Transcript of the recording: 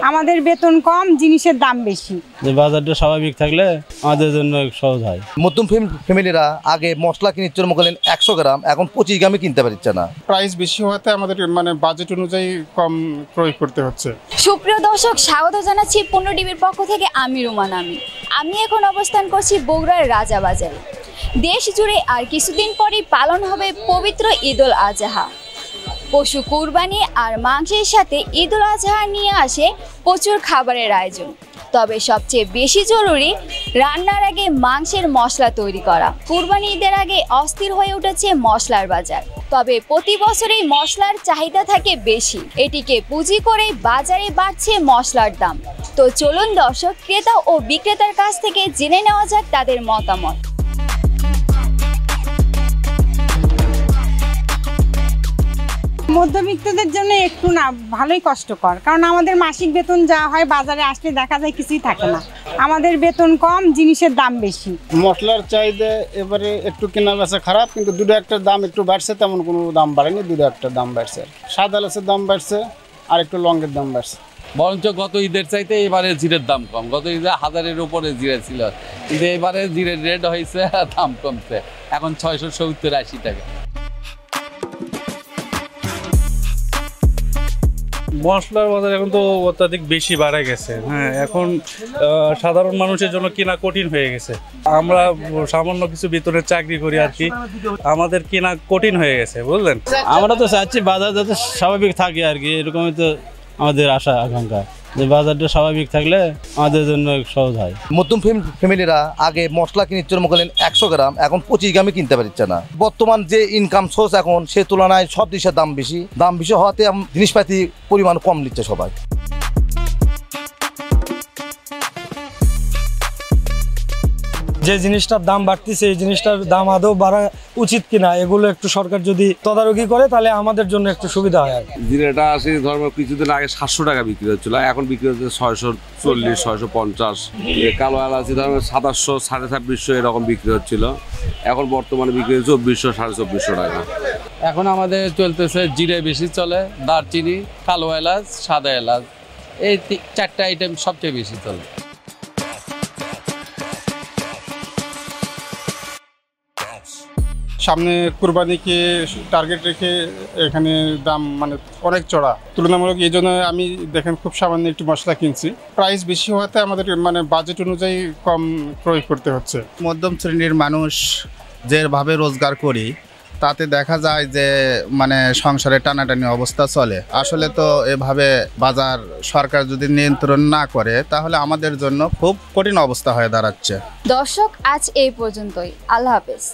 আমাদের বেতন কম, জিনিসের দাম বেশি। যে বাজারটা স্বাভাবিক থাকলে আমাদের জন্য সহজ হয়। মধ্যম ফ্যামিলিরা আগে মশলা কিনতে মনে 100 গ্রাম, এখন 25 গ্রামে কিনতে পারছে না। প্রাইস বেশি হওয়াতে আমাদের বাজেট অনুযায়ী কম ক্রয় করতে হচ্ছে। সুপ্রিয় দর্শক, স্বাগত জানাচ্ছি 15 টিভির পক্ষ থেকে। আমি রুমান। আমি এখন অবস্থান করছি বগুড়ার রাজাবাজারে। দেশ জুড়ে আর কিছুদিন পরেই পালন হবে পবিত্র ঈদুল আজহা। পশু কুরবানি আর মাংসের সাথে ঈদুল আজহা নিয়ে আসে প্রচুর খাবারের আয়োজন। তবে সবচেয়ে বেশি জরুরি রান্নার আগে মাংসের মশলা তৈরি করা। কুরবানি ঈদের আগে অস্থির হয়ে উঠেছে মশলার বাজার। তবে প্রতি বছরই মশলার চাহিদা থাকে বেশি। এটিকে পুঁজি করে বাজারে বাড়ছে মশলার দাম। তো চলুন দর্শক, ক্রেতা ও বিক্রেতার কাছ থেকে জেনে নেওয়া যাক তাদের মতামত। মধ্যবিত্তদের জন্য একটু না ভালোই কষ্টকর, কারণ আমাদের মাসিক বেতন যা হয় বাজারে আসলে দেখা যায় কিছুই থাকে না। আমাদের বেতন কম, জিনিসের দাম বেশি। মশলার চাহিদা এবারে একটু কেনা বেচা খারাপ, কিন্তু দুটো একটা দাম একটু বাড়ছে, তেমন কোনো দাম বাড়েনি। দুটো একটা দাম বাড়ছে, সাদা এলাচের দাম বাড়ছে আর একটু লঙ্গের দাম বাড়ছে। বরঞ্চ গত ঈদের চাইতে এবারে জিরের দাম কম। গত ঈদে 1000-এর উপরে জিরে ছিল, কিন্তু এবারে জিরের রেট হয়েছে, দাম কমছে, এখন 670-80 টাকা। মশলার বাজার এখন তো অত্যাধিক বেশি বাড়ে গেছে। হ্যাঁ, এখন সাধারণ মানুষের জন্য কেনা কঠিন হয়ে গেছে। আমরা সামান্য কিছু বেতনের চাকরি করি আর কি, আমাদের কেনা কঠিন হয়ে গেছে, বুঝলেন। আমরা তো চাচ্ছি বাজার যাতে স্বাভাবিক থাকে আর কি, এরকমই তো আমাদের আশা আকাঙ্ক্ষা, যে বাজারটা স্বাভাবিক থাকলে আমাদের জন্য সহজ হয়। মধ্যম ফ্যামিলিরা আগে মশলা কিনতে মনে 100 গ্রাম, এখন 25 গ্রামে কিনতে পারছে না। বর্তমান যে ইনকাম সোর্স এখন, সে তুলনায় সব জিনিসের দাম বেশি হওয়াতে জিনিসপাতি পরিমাণ কম নিচ্ছে সবাই। যে জিনিসটার দাম বাড়তেছে, এই জিনিসটার দাম আদৌ বাড়া উচিত কিনা, এগুলো একটু সরকার যদি তদারকি করে তাহলে আমাদের জন্য একটু সুবিধা হয়। জিরাটা আসে ধর্ম কিছুদিন আগে 700 টাকা বিক্রি হচ্ছিল, এখন বিক্রি হচ্ছে 640, 650। কালো এলাচি ধর্ম 2700, 2650 এরকম বিক্রি হচ্ছিল, এখন বর্তমানে বিক্রি হচ্ছে 2400, 2450 টাকা। এখন আমাদের চলতেছে জিরে বেশি চলে, দারচিনি, কালো এলাচ, সাদা এলাচ, এই 4টা আইটেম সবচেয়ে বেশি চলে। সামনে কুরবানিকে টার্গেট রেখে এখানে দাম অনেক চড়া তুলনামূলক। এই জন্য আমি দেখেন খুব সামান্য একটু মশলা কিনছি। প্রাইস বেশি হওয়াতে আমাদের বাজেট অনুযায়ী কম ক্রয় করতে হচ্ছে। মধ্যম শ্রেণীর মানুষ যেভাবে রোজগার করি তাতে দেখা যায় যে সংসারে টানাটানি অবস্থা চলে। আসলে তো এভাবে বাজার সরকার যদি নিয়ন্ত্রণ না করে তাহলে আমাদের জন্য খুব কঠিন অবস্থা হয়ে দাঁড়াচ্ছে। দর্শক, আজ এই পর্যন্তই। আল্লাহ হাফেজ।